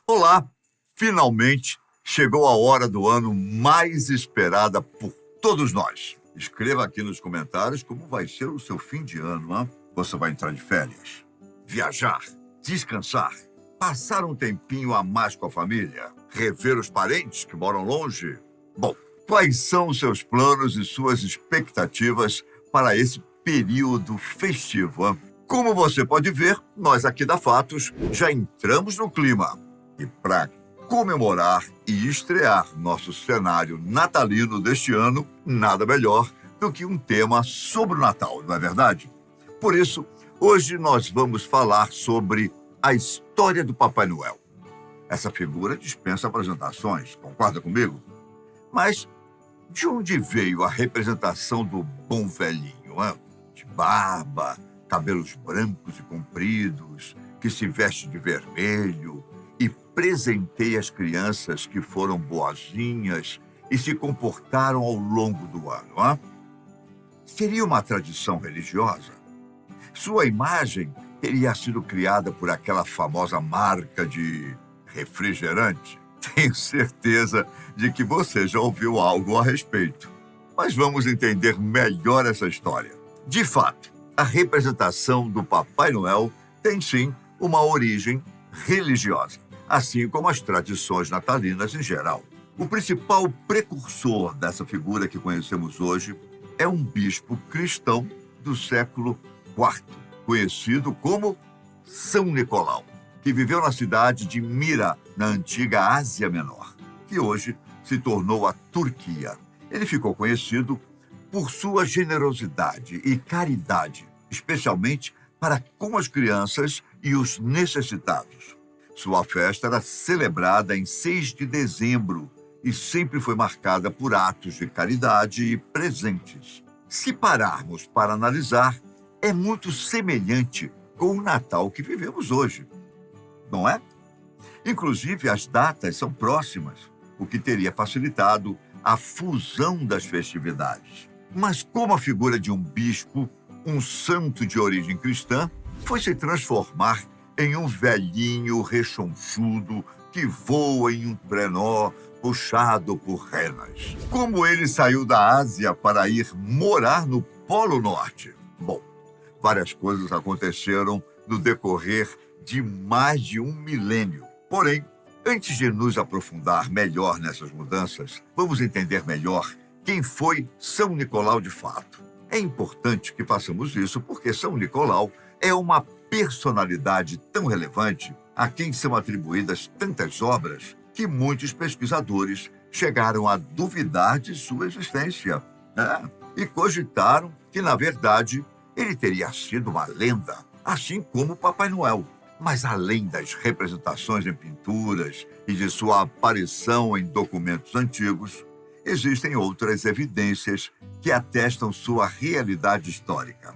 Olá! Finalmente chegou a hora do ano mais esperada por todos nós. Escreva aqui nos comentários como vai ser o seu fim de ano, hein? Você vai entrar de férias, viajar, descansar, passar um tempinho a mais com a família, rever os parentes que moram longe? Bom, quais são os seus planos e suas expectativas para esse período festivo, hein? Como você pode ver, nós aqui da Fatos já entramos no clima. E para comemorar e estrear nosso cenário natalino deste ano, nada melhor do que um tema sobre o Natal, não é verdade? Por isso, hoje nós vamos falar sobre a história do Papai Noel. Essa figura dispensa apresentações, concorda comigo? Mas de onde veio a representação do bom velhinho, hein? De barba, cabelos brancos e compridos, que se veste de vermelho e presenteia as crianças que foram boazinhas e se comportaram ao longo do ano, hein? Seria uma tradição religiosa? Sua imagem teria sido criada por aquela famosa marca de refrigerante? Tenho certeza de que você já ouviu algo a respeito. Mas vamos entender melhor essa história. De fato, a representação do Papai Noel tem sim uma origem religiosa, assim como as tradições natalinas em geral. O principal precursor dessa figura que conhecemos hoje é um bispo cristão do século IV, conhecido como São Nicolau, que viveu na cidade de Mira, na antiga Ásia Menor, que hoje se tornou a Turquia. Ele ficou conhecido por sua generosidade e caridade, especialmente para com as crianças e os necessitados. Sua festa era celebrada em 6 de dezembro e sempre foi marcada por atos de caridade e presentes. Se pararmos para analisar, é muito semelhante com o Natal que vivemos hoje, não é? Inclusive, as datas são próximas, o que teria facilitado a fusão das festividades. Mas como a figura de um bispo, um santo de origem cristã, foi se transformar em um velhinho rechonchudo que voa em um trenó puxado por renas. Como ele saiu da Ásia para ir morar no Polo Norte? Bom, várias coisas aconteceram no decorrer de mais de um milênio. Porém, antes de nos aprofundar melhor nessas mudanças, vamos entender melhor quem foi São Nicolau de fato. É importante que façamos isso porque São Nicolau é uma personalidade tão relevante a quem são atribuídas tantas obras que muitos pesquisadores chegaram a duvidar de sua existência, né? E cogitaram que, na verdade, ele teria sido uma lenda, assim como o Papai Noel. Mas além das representações em pinturas e de sua aparição em documentos antigos, existem outras evidências que atestam sua realidade histórica.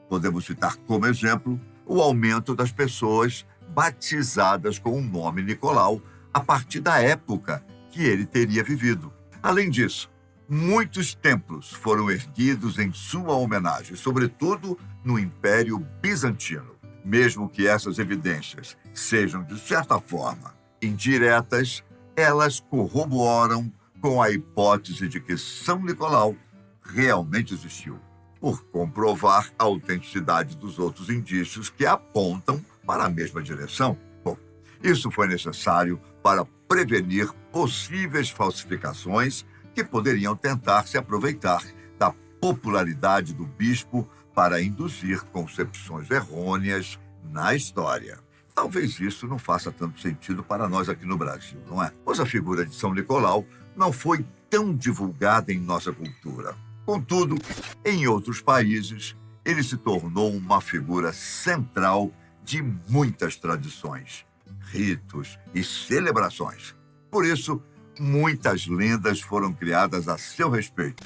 Podemos citar como exemplo o aumento das pessoas batizadas com o nome Nicolau a partir da época que ele teria vivido. Além disso, muitos templos foram erguidos em sua homenagem, sobretudo no Império Bizantino. Mesmo que essas evidências sejam, de certa forma, indiretas, elas corroboram com a hipótese de que São Nicolau realmente existiu, por comprovar a autenticidade dos outros indícios que apontam para a mesma direção. Bom, isso foi necessário para prevenir possíveis falsificações que poderiam tentar se aproveitar da popularidade do bispo para induzir concepções errôneas na história. Talvez isso não faça tanto sentido para nós aqui no Brasil, não é? Pois a figura de São Nicolau não foi tão divulgada em nossa cultura. Contudo, em outros países, ele se tornou uma figura central de muitas tradições, ritos e celebrações. Por isso, muitas lendas foram criadas a seu respeito,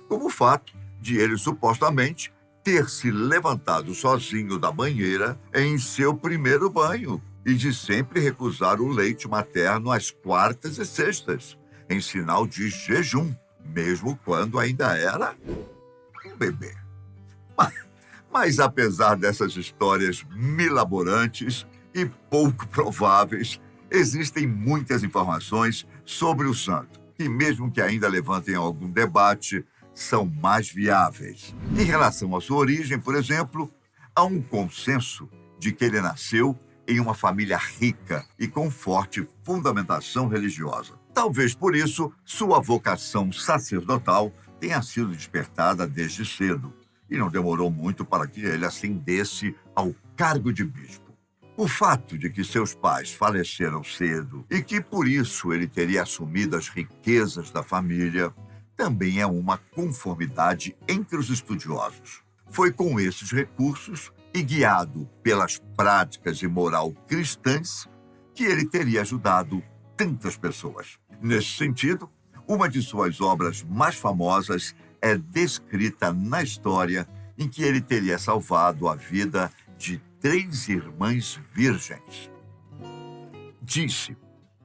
como o fato de ele supostamente ter se levantado sozinho da banheira em seu primeiro banho e de sempre recusar o leite materno às quartas e sextas, em sinal de jejum, mesmo quando ainda era um bebê. Mas apesar dessas histórias milaborantes e pouco prováveis, Existem muitas informações sobre o santo, e mesmo que ainda levantem algum debate, são mais viáveis. Em relação à sua origem, por exemplo, há um consenso de que ele nasceu em uma família rica e com forte fundamentação religiosa. Talvez por isso sua vocação sacerdotal tenha sido despertada desde cedo, e não demorou muito para que ele ascendesse ao cargo de bispo. O fato de que seus pais faleceram cedo e que por isso ele teria assumido as riquezas da família também é uma conformidade entre os estudiosos. Foi com esses recursos e guiado pelas práticas e moral cristãs que ele teria ajudado tantas pessoas. Nesse sentido, uma de suas obras mais famosas é descrita na história em que ele teria salvado a vida de 3 irmãs virgens. Disse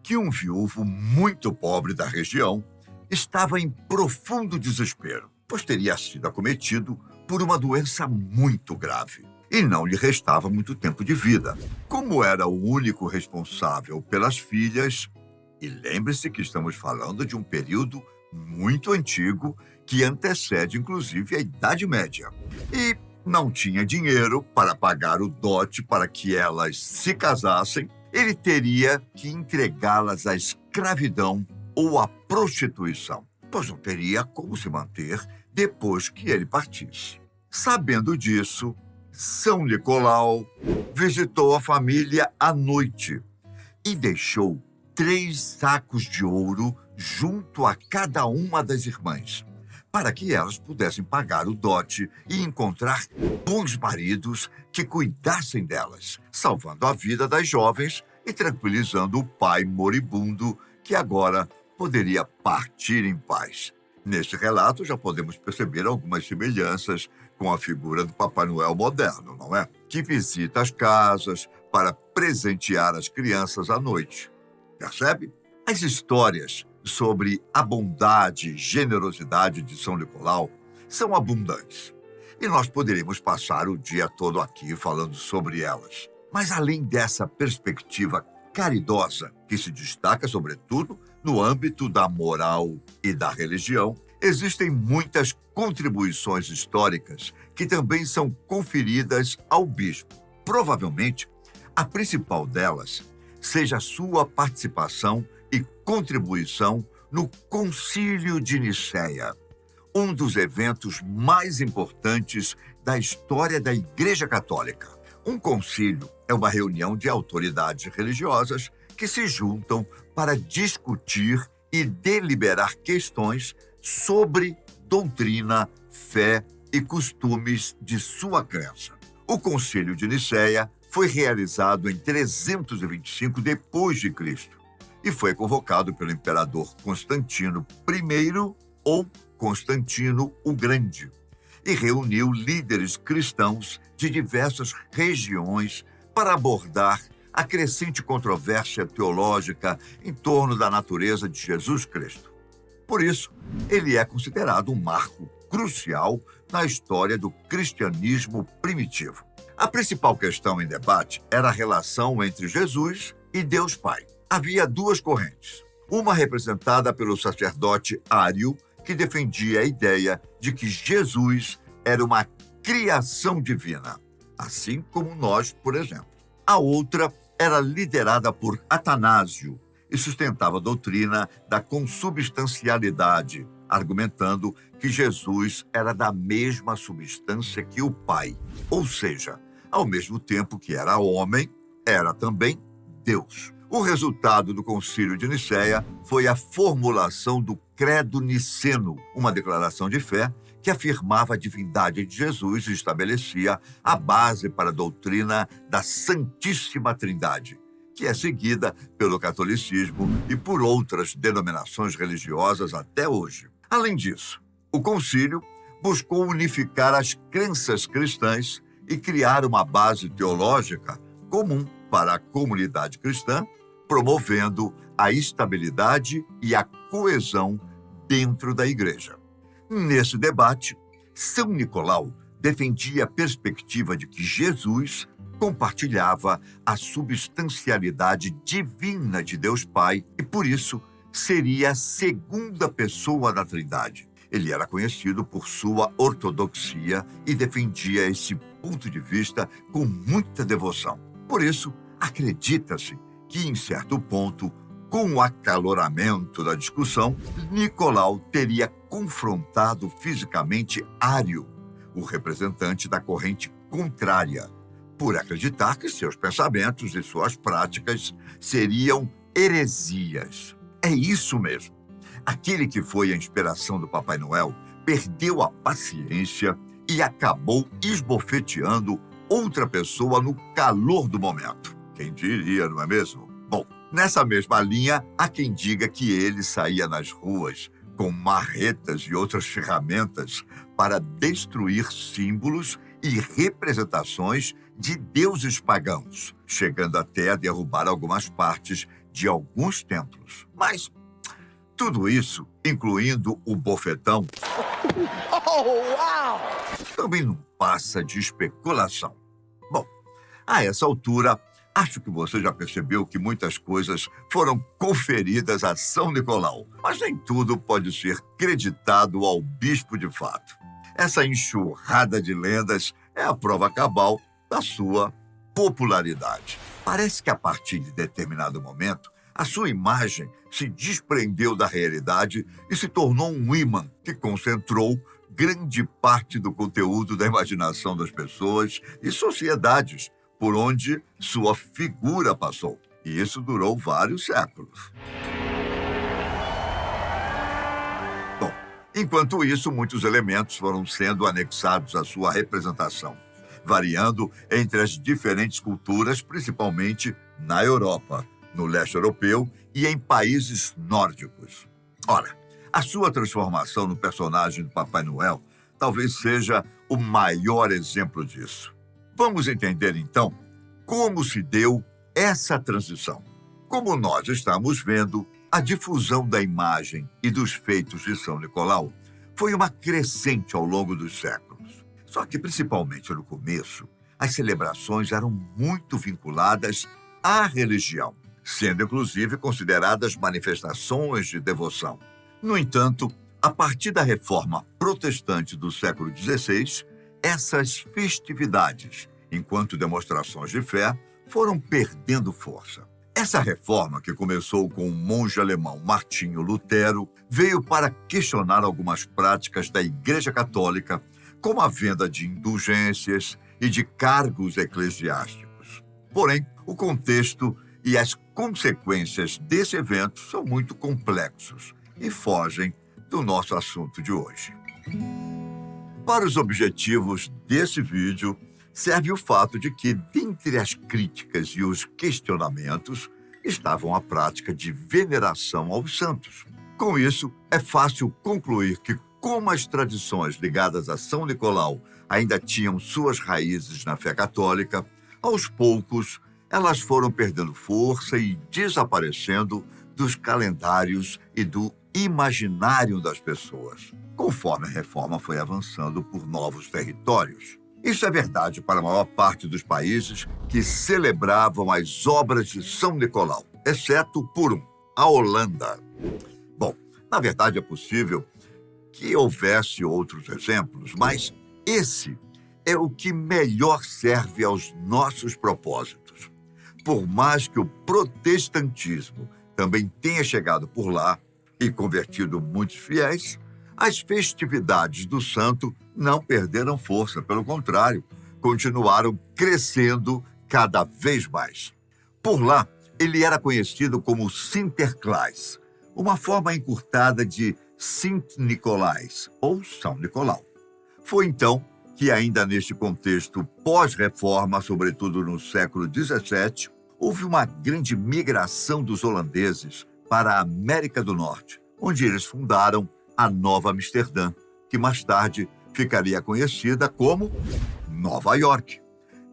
que um viúvo muito pobre da região estava em profundo desespero, pois teria sido acometido por uma doença muito grave e não lhe restava muito tempo de vida. Como era o único responsável pelas filhas, e lembre-se que estamos falando de um período muito antigo que antecede inclusive a Idade Média, e não tinha dinheiro para pagar o dote para que elas se casassem, ele teria que entregá-las à escravidão ou à prostituição, pois não teria como se manter depois que ele partisse. Sabendo disso, São Nicolau visitou a família à noite e deixou 3 sacos de ouro junto a cada uma das irmãs, para que elas pudessem pagar o dote e encontrar bons maridos que cuidassem delas, salvando a vida das jovens e tranquilizando o pai moribundo que agora poderia partir em paz. Neste relato já podemos perceber algumas semelhanças com a figura do Papai Noel moderno, não é? Que visita as casas para presentear as crianças à noite. Percebe? As histórias sobre a bondade e generosidade de São Nicolau são abundantes. E nós poderíamos passar o dia todo aqui falando sobre elas. Mas além dessa perspectiva caridosa, que se destaca sobretudo no âmbito da moral e da religião, existem muitas contribuições históricas que também são conferidas ao bispo. Provavelmente, a principal delas seja a sua participação e contribuição no Concílio de Nicéia, um dos eventos mais importantes da história da Igreja Católica. Um concílio é uma reunião de autoridades religiosas que se juntam para discutir e deliberar questões sobre doutrina, fé e costumes de sua crença. O Concílio de Nicéia foi realizado em 325 d.C. e foi convocado pelo imperador Constantino I ou Constantino o Grande, e reuniu líderes cristãos de diversas regiões para abordar a crescente controvérsia teológica em torno da natureza de Jesus Cristo. Por isso, ele é considerado um marco crucial na história do cristianismo primitivo. A principal questão em debate era a relação entre Jesus e Deus Pai. Havia 2 correntes, uma representada pelo sacerdote Ário, que defendia a ideia de que Jesus era uma criação divina, assim como nós, por exemplo. A outra era liderada por Atanásio e sustentava a doutrina da consubstancialidade, argumentando que Jesus era da mesma substância que o Pai, ou seja, ao mesmo tempo que era homem, era também Deus. O resultado do Concílio de Nicéia foi a formulação do Credo Niceno, uma declaração de fé que afirmava a divindade de Jesus e estabelecia a base para a doutrina da Santíssima Trindade, que é seguida pelo catolicismo e por outras denominações religiosas até hoje. Além disso, o concílio buscou unificar as crenças cristãs e criar uma base teológica comum para a comunidade cristã, promovendo a estabilidade e a coesão dentro da igreja. Nesse debate, São Nicolau defendia a perspectiva de que Jesus compartilhava a substancialidade divina de Deus Pai e, por isso, seria a segunda pessoa da Trindade. Ele era conhecido por sua ortodoxia e defendia esse ponto de vista com muita devoção. Por isso, acredita-se que, em certo ponto, com o acaloramento da discussão, Nicolau teria confrontado fisicamente Ário, o representante da corrente contrária, por acreditar que seus pensamentos e suas práticas seriam heresias. É isso mesmo. Aquele que foi a inspiração do Papai Noel perdeu a paciência e acabou esbofeteando outra pessoa no calor do momento. Quem diria, não é mesmo? Bom, nessa mesma linha, há quem diga que ele saía nas ruas com marretas e outras ferramentas para destruir símbolos e representações de deuses pagãos, chegando até a derrubar algumas partes de alguns templos. Mas tudo isso, incluindo o bofetão, também não passa de especulação. Bom, a essa altura, acho que você já percebeu que muitas coisas foram conferidas a São Nicolau, mas nem tudo pode ser creditado ao bispo de fato. Essa enxurrada de lendas é a prova cabal da sua popularidade. Parece que a partir de determinado momento, a sua imagem se desprendeu da realidade e se tornou um ímã que concentrou grande parte do conteúdo da imaginação das pessoas e sociedades por onde sua figura passou. E isso durou vários séculos. Bom, enquanto isso, muitos elementos foram sendo anexados à sua representação, variando entre as diferentes culturas, principalmente na Europa, no leste europeu e em países nórdicos. Ora, a sua transformação no personagem do Papai Noel talvez seja o maior exemplo disso. Vamos entender, então, como se deu essa transição. Como nós estamos vendo, a difusão da imagem e dos feitos de São Nicolau foi uma crescente ao longo dos séculos. Só que, principalmente no começo, as celebrações eram muito vinculadas à religião, sendo inclusive consideradas manifestações de devoção. No entanto, a partir da reforma protestante do século XVI, essas festividades, enquanto demonstrações de fé, foram perdendo força. Essa reforma, que começou com o monge alemão Martinho Lutero, veio para questionar algumas práticas da Igreja Católica, como a venda de indulgências e de cargos eclesiásticos. Porém, o contexto e as consequências desse evento são muito complexos e fogem do nosso assunto de hoje. Para os objetivos desse vídeo, serve o fato de que, dentre as críticas e os questionamentos, estavam a prática de veneração aos santos. Com isso, é fácil concluir que, como as tradições ligadas a São Nicolau ainda tinham suas raízes na fé católica, aos poucos elas foram perdendo força e desaparecendo dos calendários e do imaginário das pessoas, conforme a reforma foi avançando por novos territórios. Isso é verdade para a maior parte dos países que celebravam as obras de São Nicolau, exceto por um, a Holanda. Bom, na verdade é possível que houvesse outros exemplos, mas esse é o que melhor serve aos nossos propósitos. Por mais que o protestantismo também tenha chegado por lá e convertido muitos fiéis, as festividades do santo não perderam força, pelo contrário, continuaram crescendo cada vez mais. Por lá, ele era conhecido como Sinterklaas, uma forma encurtada de Sint Nicolás, ou São Nicolau. Foi então que, ainda neste contexto pós-reforma, sobretudo no século XVII, houve uma grande migração dos holandeses para a América do Norte, onde eles fundaram a Nova Amsterdã, que mais tarde ficaria conhecida como Nova York.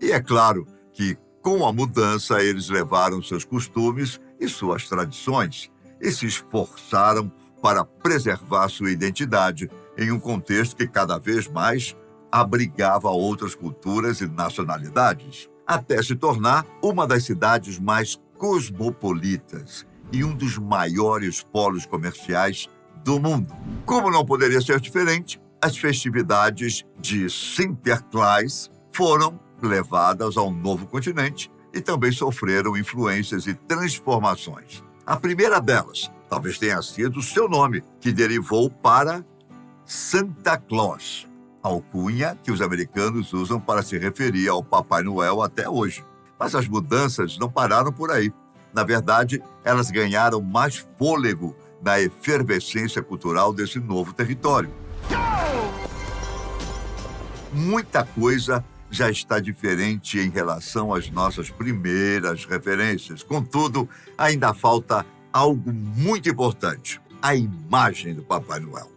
E é claro que, com a mudança, eles levaram seus costumes e suas tradições e se esforçaram para preservar sua identidade em um contexto que cada vez mais abrigava outras culturas e nacionalidades, até se tornar uma das cidades mais cosmopolitas e um dos maiores polos comerciais do mundo. Como não poderia ser diferente, as festividades de Sinterklaas foram levadas ao novo continente e também sofreram influências e transformações. A primeira delas talvez tenha sido o seu nome, que derivou para Santa Claus, alcunha que os americanos usam para se referir ao Papai Noel até hoje. Mas as mudanças não pararam por aí. Na verdade, elas ganharam mais fôlego na efervescência cultural desse novo território. Muita coisa já está diferente em relação às nossas primeiras referências. Contudo, ainda falta algo muito importante: a imagem do Papai Noel.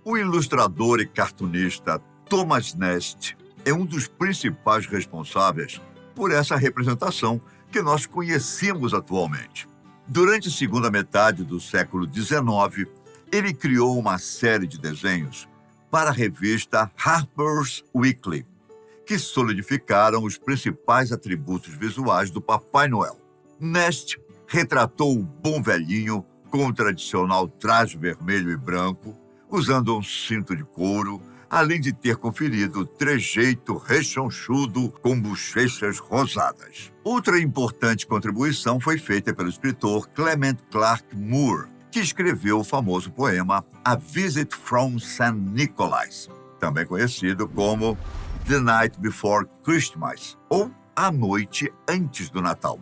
O ilustrador e cartunista Thomas Nast é um dos principais responsáveis por essa representação que nós conhecemos atualmente. Durante a segunda metade do século XIX, ele criou uma série de desenhos para a revista Harper's Weekly, que solidificaram os principais atributos visuais do Papai Noel. Nast retratou o bom velhinho com o tradicional traje vermelho e branco, usando um cinto de couro, além de ter conferido trejeito rechonchudo com bochechas rosadas. Outra importante contribuição foi feita pelo escritor Clement Clarke Moore, que escreveu o famoso poema A Visit from St. Nicholas, também conhecido como The Night Before Christmas, ou A Noite Antes do Natal.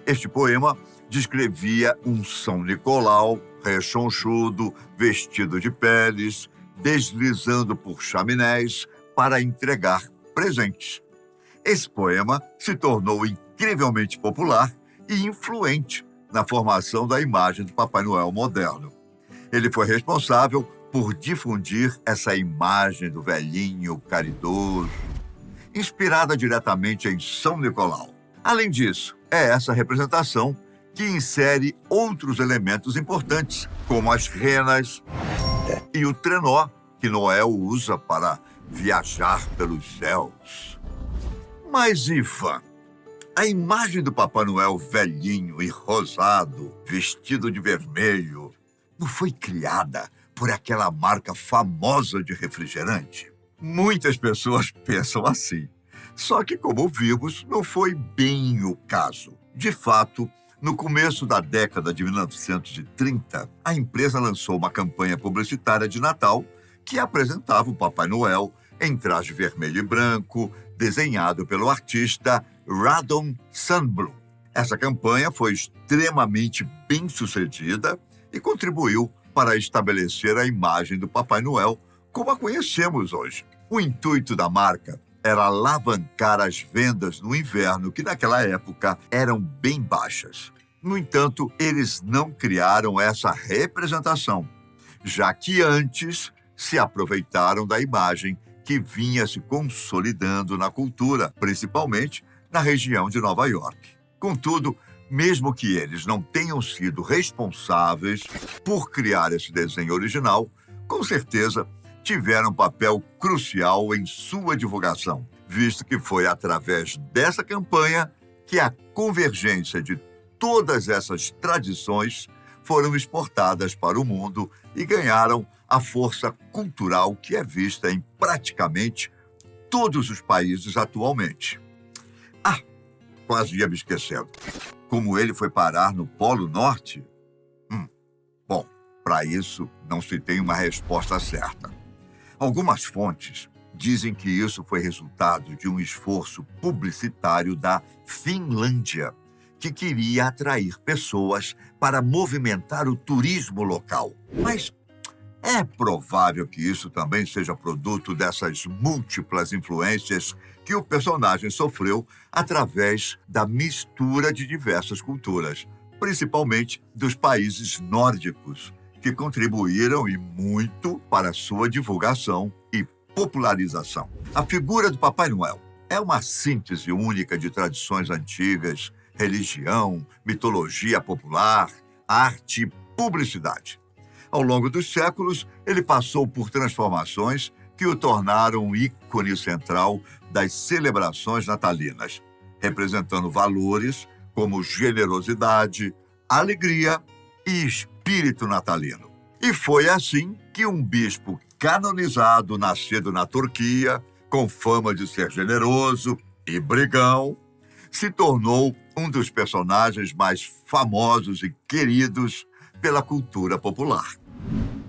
Este poema descrevia um São Nicolau rechonchudo, vestido de peles, deslizando por chaminés para entregar presentes. Esse poema se tornou incrivelmente popular e influente na formação da imagem do Papai Noel moderno. Ele foi responsável por difundir essa imagem do velhinho caridoso, inspirada diretamente em São Nicolau. Além disso, é essa representação que insere outros elementos importantes, como as renas e o trenó, que Noel usa para viajar pelos céus. Mas, Ivan, a imagem do Papai Noel velhinho e rosado, vestido de vermelho, não foi criada por aquela marca famosa de refrigerante? Muitas pessoas pensam assim. Só que, como vimos, não foi bem o caso. De fato, no começo da década de 1930, a empresa lançou uma campanha publicitária de Natal que apresentava o Papai Noel em traje vermelho e branco, desenhado pelo artista Radon Sandblom. Essa campanha foi extremamente bem-sucedida e contribuiu para estabelecer a imagem do Papai Noel como a conhecemos hoje. O intuito da marca era alavancar as vendas no inverno, que naquela época eram bem baixas. No entanto, eles não criaram essa representação, já que antes se aproveitaram da imagem que vinha se consolidando na cultura, principalmente na região de Nova York. Contudo, mesmo que eles não tenham sido responsáveis por criar esse desenho original, com certeza tiveram um papel crucial em sua divulgação, visto que foi através dessa campanha que a convergência de todas essas tradições foram exportadas para o mundo e ganharam a força cultural que é vista em praticamente todos os países atualmente. Ah, quase ia me esquecendo. Como ele foi parar no Polo Norte? Bom, para isso não se tem uma resposta certa. Algumas fontes dizem que isso foi resultado de um esforço publicitário da Finlândia, que queria atrair pessoas para movimentar o turismo local. Mas é provável que isso também seja produto dessas múltiplas influências que o personagem sofreu através da mistura de diversas culturas, principalmente dos países nórdicos, que contribuíram e muito para sua divulgação e popularização. A figura do Papai Noel é uma síntese única de tradições antigas, religião, mitologia popular, arte e publicidade. Ao longo dos séculos, ele passou por transformações que o tornaram um ícone central das celebrações natalinas, representando valores como generosidade, alegria e espírito natalino. E foi assim que um bispo canonizado, nascido na Turquia, com fama de ser generoso e brigão, se tornou um dos personagens mais famosos e queridos pela cultura popular.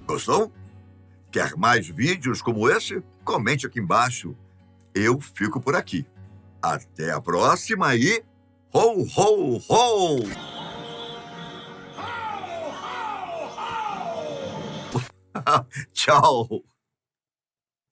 Gostou? Quer mais vídeos como esse? Comente aqui embaixo. Eu fico por aqui. Até a próxima e... Ho, ho, ho! Tchau!